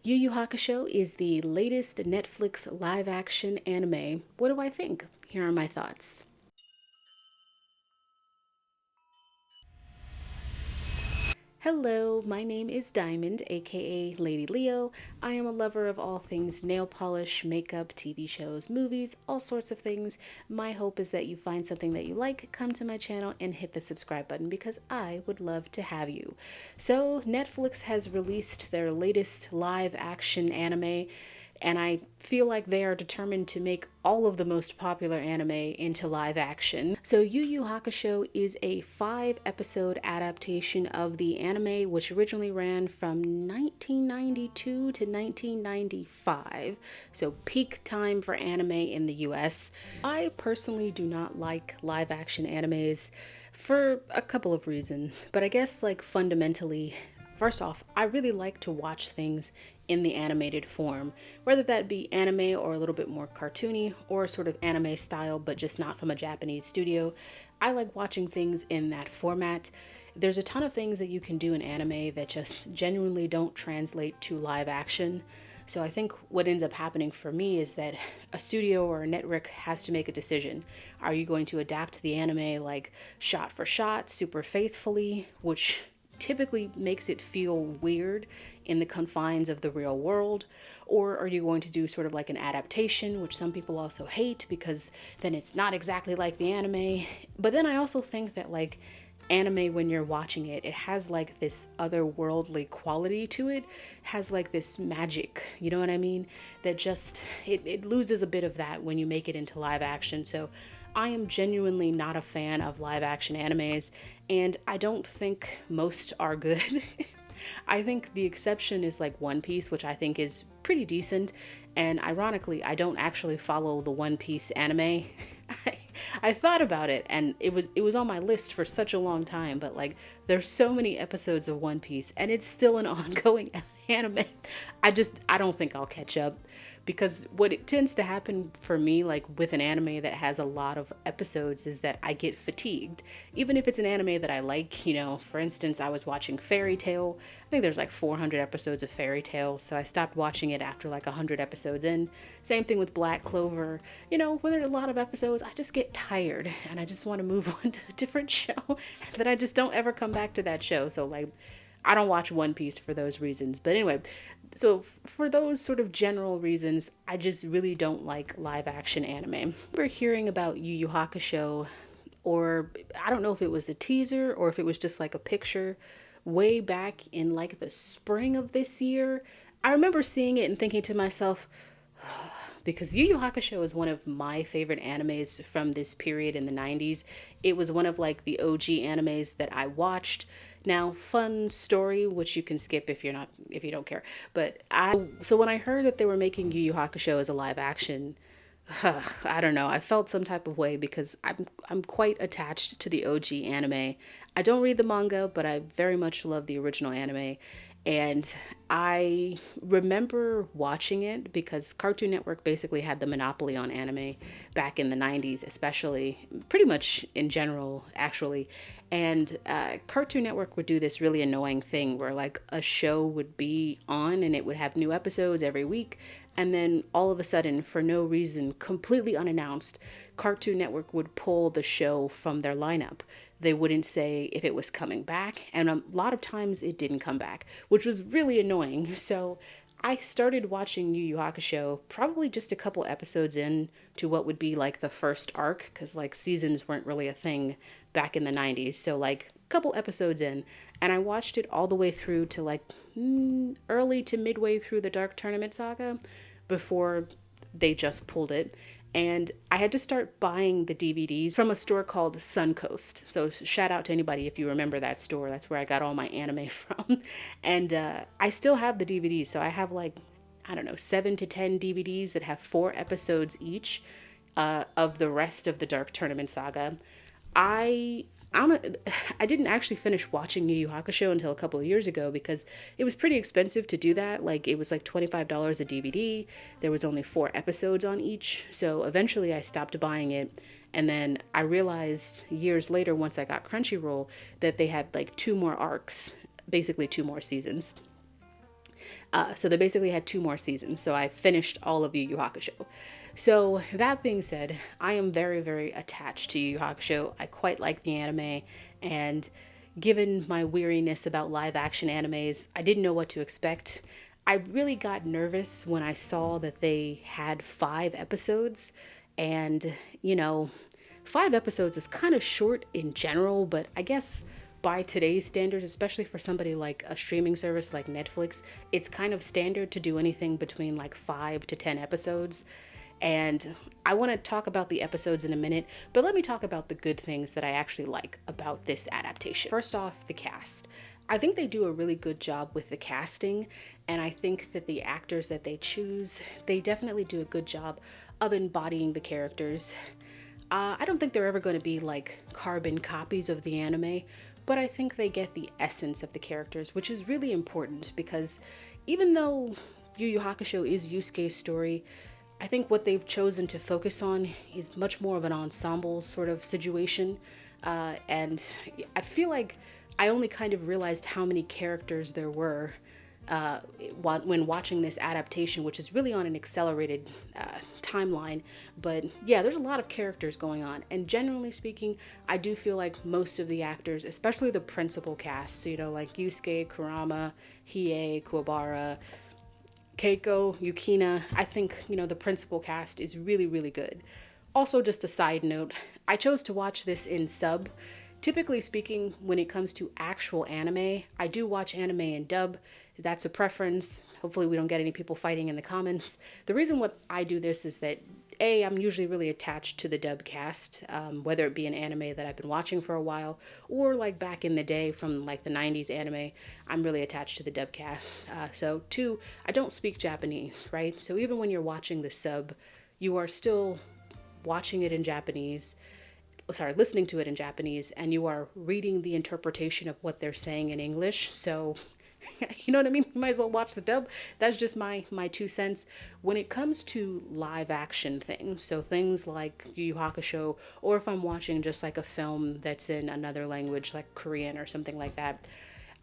Yu Yu Hakusho is the latest Netflix live-action anime. What do I think? Here are my thoughts. Hello, my name is Diamond, aka Lady Leo. I am a lover of all things nail polish, makeup, TV shows, movies, all sorts of things. My hope is that you find something that you like, come to my channel, and hit the subscribe button because I would love to have you. So, Netflix has released their latest live action anime, and I feel like they are determined to make all of the most popular anime into live action. So Yu Yu Hakusho is a 5-episode adaptation of the anime, which originally ran from 1992 to 1995. So peak time for anime in the US. I personally do not like live action animes for a couple of reasons, but I guess like fundamentally, first off, I really like to watch things in the animated form, whether that be anime or a little bit more cartoony or sort of anime style, but just not from a Japanese studio. I like watching things in that format. There's a ton of things that you can do in anime that just genuinely don't translate to live action. So I think what ends up happening for me is that a studio or a network has to make a decision. Are you going to adapt the anime like shot for shot, super faithfully, which typically makes it feel weird in the confines of the real world? Or are you going to do sort of like an adaptation, which some people also hate because then it's not exactly like the anime? But then I also think that like anime, when you're watching it, it has like this otherworldly quality to it, has like this magic, you know what I mean? That just, it loses a bit of that when you make it into live action. So I am genuinely not a fan of live action animes, and I don't think most are good. I think the exception is like One Piece, which I think is pretty decent. And ironically, I don't actually follow the One Piece anime. I thought about it, and it was on my list for such a long time, but like there's so many episodes of One Piece and it's still an ongoing anime. I don't think I'll catch up, because what it tends to happen for me, like with an anime that has a lot of episodes, is that I get fatigued. Even if it's an anime that I like, you know, for instance, I was watching Fairy Tail. I think there's like 400 episodes of Fairy Tail, so I stopped watching it after like 100 episodes in. Same thing with Black Clover. You know, when there are a lot of episodes, I just get tired and I just want to move on to a different show. That I just don't ever come back to that show. So like, I don't watch One Piece for those reasons. But anyway, so for those sort of general reasons, I just really don't like live action anime. We're hearing about Yu Yu Hakusho, or I don't know if it was a teaser or if it was just like a picture way back in like the spring of this year. I remember seeing it and thinking to myself, because Yu Yu Hakusho is one of my favorite animes from this period in the 90s. It was one of like the OG animes that I watched. Now, fun story, which you can skip if you don't care. But so when I heard that they were making Yu Yu Hakusho as a live action, I don't know, I felt some type of way because I'm quite attached to the OG anime. I don't read the manga, but I very much love the original anime. And I remember watching it because Cartoon Network basically had the monopoly on anime back in the 90s, especially, pretty much in general, actually. And Cartoon Network would do this really annoying thing where like a show would be on and it would have new episodes every week. And then all of a sudden, for no reason, completely unannounced, Cartoon Network would pull the show from their lineup. They wouldn't say if it was coming back, and a lot of times it didn't come back, which was really annoying. So I started watching Yu Yu Hakusho probably just a couple episodes in to what would be like the first arc, because like seasons weren't really a thing back in the 90s. So like a couple episodes in, and I watched it all the way through to like early to midway through the Dark Tournament saga before they just pulled it. And I had to start buying the DVDs from a store called Suncoast. So shout out to anybody if you remember that store. That's where I got all my anime from. And I still have the DVDs. So I have like, I don't know, 7 to 10 DVDs that have 4 episodes each of the rest of the Dark Tournament saga. I I didn't actually finish watching Yu Yu Hakusho until a couple of years ago because it was pretty expensive to do that. Like it was like $25 a DVD. There was only 4 episodes on each. So eventually I stopped buying it. And then I realized years later, once I got Crunchyroll, that they had like 2 more arcs, basically 2 more seasons. So they basically had 2 more seasons. So I finished all of Yu Yu Hakusho. So that being said, I am very, very attached to Yu Yu Hakusho. I quite like the anime, and given my weariness about live action animes, I didn't know what to expect. I really got nervous when I saw that they had 5 episodes, and you know, 5 episodes is kind of short in general, but I guess by today's standards, especially for somebody like a streaming service like Netflix, it's kind of standard to do anything between like 5 to 10 episodes. And I want to talk about the episodes in a minute, but let me talk about the good things that I actually like about this adaptation. First off, the cast. I think they do a really good job with the casting, and I think that the actors that they choose, they definitely do a good job of embodying the characters. I don't think they're ever going to be like carbon copies of the anime, but I think they get the essence of the characters, which is really important because even though Yu Yu Hakusho is Yusuke's story, I think what they've chosen to focus on is much more of an ensemble sort of situation. And I feel like I only kind of realized how many characters there were when watching this adaptation, which is really on an accelerated timeline. But yeah, there's a lot of characters going on. And generally speaking, I do feel like most of the actors, especially the principal cast, so, like Yusuke, Kurama, Hiei, Kuwabara, Keiko, Yukina, I think, the principal cast is really, really good. Also, just a side note, I chose to watch this in sub. Typically speaking, when it comes to actual anime, I do watch anime in dub. That's a preference. Hopefully we don't get any people fighting in the comments. The reason what I do this is that I'm usually really attached to the dub cast, whether it be an anime that I've been watching for a while, or like back in the day from like the 90s anime, I'm really attached to the dub cast. So 2, I don't speak Japanese, right? So even when you're watching the sub, you are still watching it in Japanese, listening to it in Japanese, and you are reading the interpretation of what they're saying in English. So you know what I mean? You might as well watch the dub. That's just my 2 cents. When it comes to live action things, so things like Yu Yu Hakusho, or if I'm watching just like a film that's in another language, like Korean or something like that,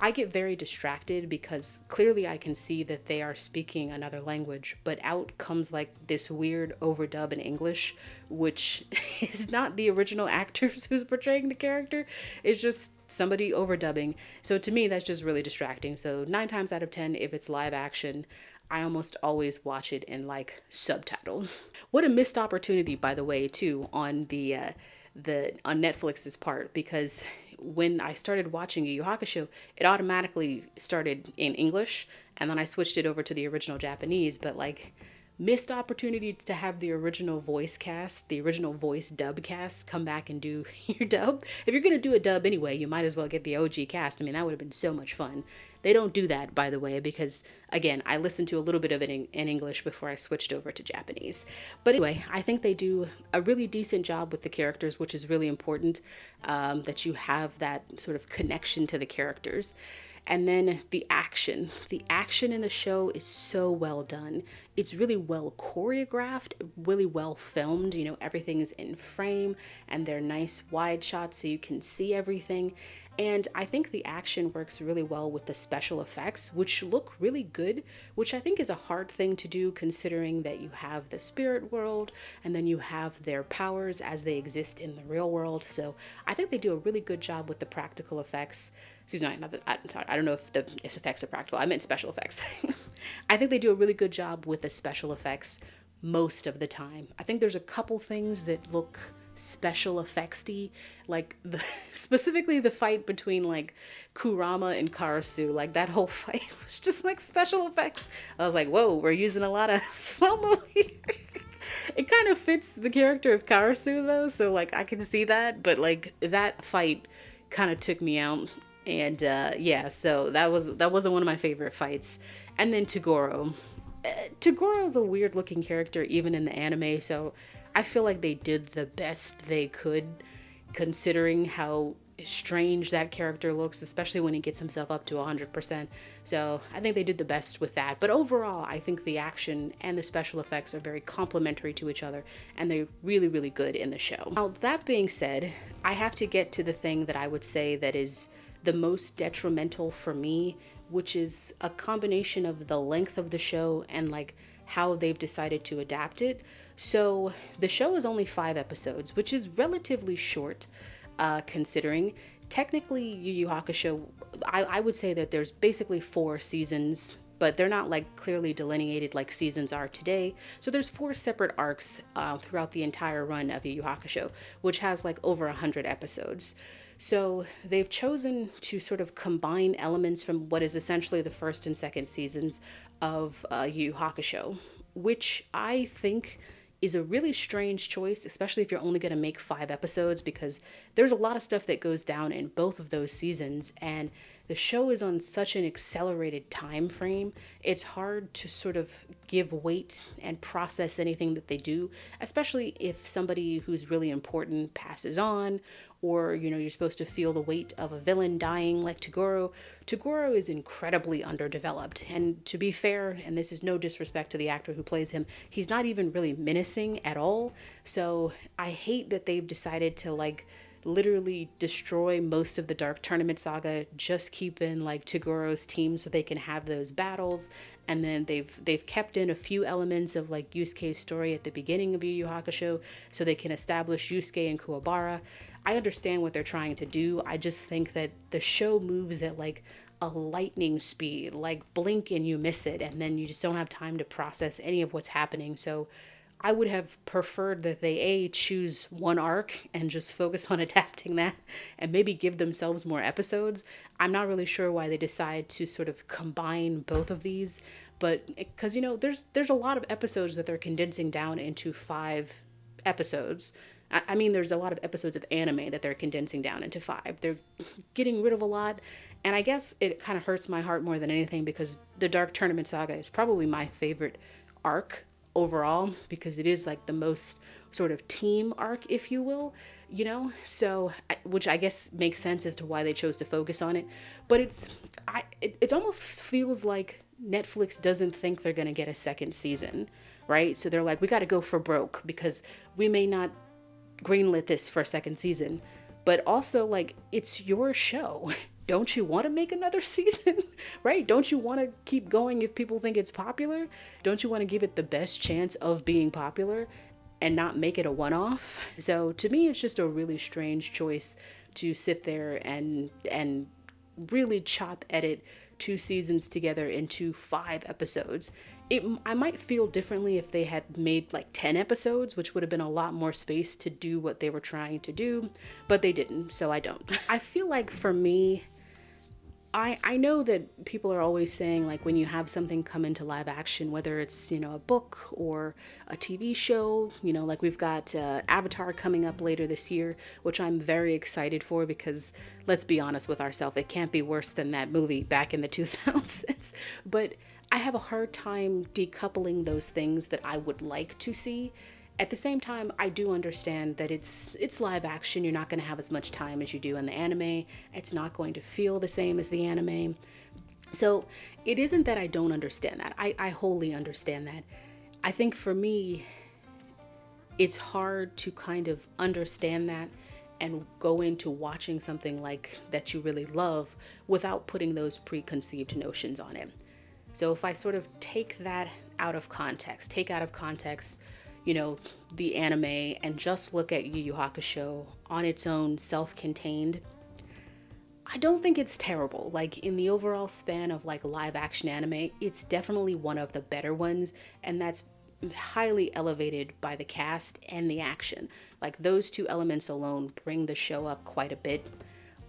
I get very distracted because clearly I can see that they are speaking another language, but out comes like this weird overdub in English, which is not the original actors who's portraying the character. It's just somebody overdubbing. So to me, that's just really distracting. So 9 times out of 10, if it's live action, I almost always watch it in like subtitles. What a missed opportunity, by the way, too, on on Netflix's part, because when I started watching Yu Yu Hakusho, it automatically started in English, and then I switched it over to the original Japanese, but like missed opportunity to have the original voice cast, the original voice dub cast come back and do your dub. If you're going to do a dub anyway, you might as well get the OG cast. I mean, that would have been so much fun. They don't do that, by the way, because again, I listened to a little bit of it in English before I switched over to Japanese. But anyway, I think they do a really decent job with the characters, which is really important, that you have that sort of connection to the characters. And then the action. The action in the show is so well done. It's really well choreographed, really well filmed. Everything's in frame and they're nice wide shots so you can see everything. And I think the action works really well with the special effects, which look really good, which I think is a hard thing to do considering that you have the spirit world and then you have their powers as they exist in the real world. So I think they do a really good job with the practical effects. Excuse me, I don't know if the effects are practical. I meant special effects. I think they do a really good job with the special effects most of the time. I think there's a couple things that look special effects-y, like specifically the fight between like Kurama and Karasu. Like that whole fight was just like special effects. I was like, whoa, we're using a lot of slow-mo here. It kind of fits the character of Karasu though, so like I can see that, but like that fight kind of took me out. And so that wasn't one of my favorite fights. And then Toguro. Togoro's a weird looking character even in the anime, so I feel like they did the best they could considering how strange that character looks, especially when he gets himself up to 100%. So I think they did the best with that. But overall, I think the action and the special effects are very complementary to each other, and they're really, really good in the show. Now, that being said, I have to get to the thing that I would say that is the most detrimental for me which is a combination of the length of the show and like how they've decided to adapt it. So the show is only 5 episodes, which is relatively short, considering. Technically, Yu Yu Hakusho, I would say that there's basically 4 seasons, but they're not like clearly delineated like seasons are today. So there's 4 separate arcs throughout the entire run of Yu Yu Hakusho, which has like over 100 episodes. So they've chosen to sort of combine elements from what is essentially the first and second seasons of Yu Yu Hakusho, which I think is a really strange choice, especially if you're only going to make 5 episodes, because there's a lot of stuff that goes down in both of those seasons, and the show is on such an accelerated time frame. It's hard to sort of give weight and process anything that they do, especially if somebody who's really important passes on, or you're supposed to feel the weight of a villain dying like Toguro. Toguro is incredibly underdeveloped, and to be fair, and this is no disrespect to the actor who plays him, he's not even really menacing at all. So I hate that they've decided to like literally destroy most of the Dark Tournament saga, just keeping like Togoro's team so they can have those battles. And then they've kept in a few elements of like Yusuke's story at the beginning of Yu Yu Hakusho so they can establish Yusuke and Kuwabara. I understand what they're trying to do. I just think that the show moves at like a lightning speed, like blink and you miss it, and then you just don't have time to process any of what's happening. So I would have preferred that they choose one arc and just focus on adapting that and maybe give themselves more episodes. I'm not really sure why they decide to sort of combine both of these, but because there's a lot of episodes that they're condensing down into 5 episodes. I mean, there's a lot of episodes of anime that they're condensing down into 5. They're getting rid of a lot, and I guess it kind of hurts my heart more than anything because the Dark Tournament saga is probably my favorite arc overall, because it is like the most sort of team arc, if you will, so which I guess makes sense as to why they chose to focus on it. But it almost feels like Netflix doesn't think they're going to get a second season, right? So they're like, we got to go for broke because we may not greenlit this for a second season, but also like, it's your show. Don't you want to make another season? Right? Don't you want to keep going if people think it's popular? Don't you want to give it the best chance of being popular and not make it a one-off? So to me, it's just a really strange choice to sit there and really chop edit 2 seasons together into 5 episodes. I might feel differently if they had made like 10 episodes, which would have been a lot more space to do what they were trying to do, but they didn't, so I don't. I feel like for me, I know that people are always saying like when you have something come into live action, whether it's, a book or a TV show, like we've got Avatar coming up later this year, which I'm very excited for because let's be honest with ourselves, it can't be worse than that movie back in the 2000s. But I have a hard time decoupling those things that I would like to see. At the same time, I do understand that it's live action. You're not going to have as much time as you do in the anime. It's not going to feel the same as the anime. So it isn't that I don't understand that. I wholly understand that. I think for me, it's hard to kind of understand that and go into watching something like that you really love without putting those preconceived notions on it. So if I sort of take that out of context, the anime, and just look at Yu Yu Hakusho on its own, self-contained, I don't think it's terrible. Like in the overall span of like live action anime, it's definitely one of the better ones, and that's highly elevated by the cast and the action. Like those 2 elements alone bring the show up quite a bit.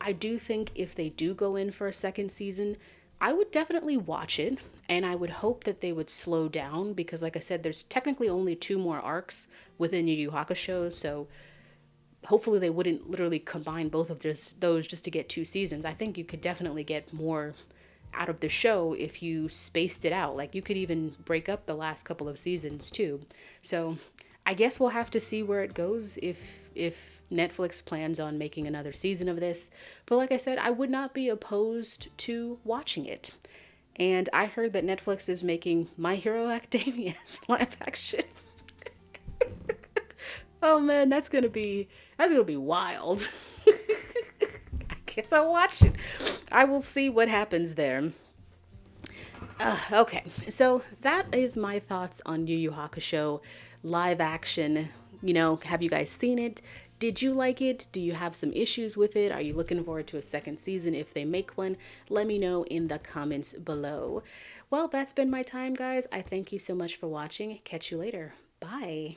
I do think if they do go in for a second season, I would definitely watch it, and I would hope that they would slow down because, like I said, there's technically only 2 more arcs within Yu Yu Hakusho, so hopefully they wouldn't literally combine both of those just to get 2 seasons. I think you could definitely get more out of the show if you spaced it out. Like you could even break up the last couple of seasons too. So I guess we'll have to see where it goes if Netflix plans on making another season of this. But like I said, I would not be opposed to watching it. And I heard that Netflix is making My Hero Academia's live action. Oh man, that's gonna be wild. I guess I'll watch it. I will see what happens there. Okay, so that is my thoughts on Yu Yu Hakusho live action. Have you guys seen it? Did you like it? Do you have some issues with it? Are you looking forward to a second season if they make one? Let me know in the comments below. Well, that's been my time, guys. I thank you so much for watching. Catch you later. Bye.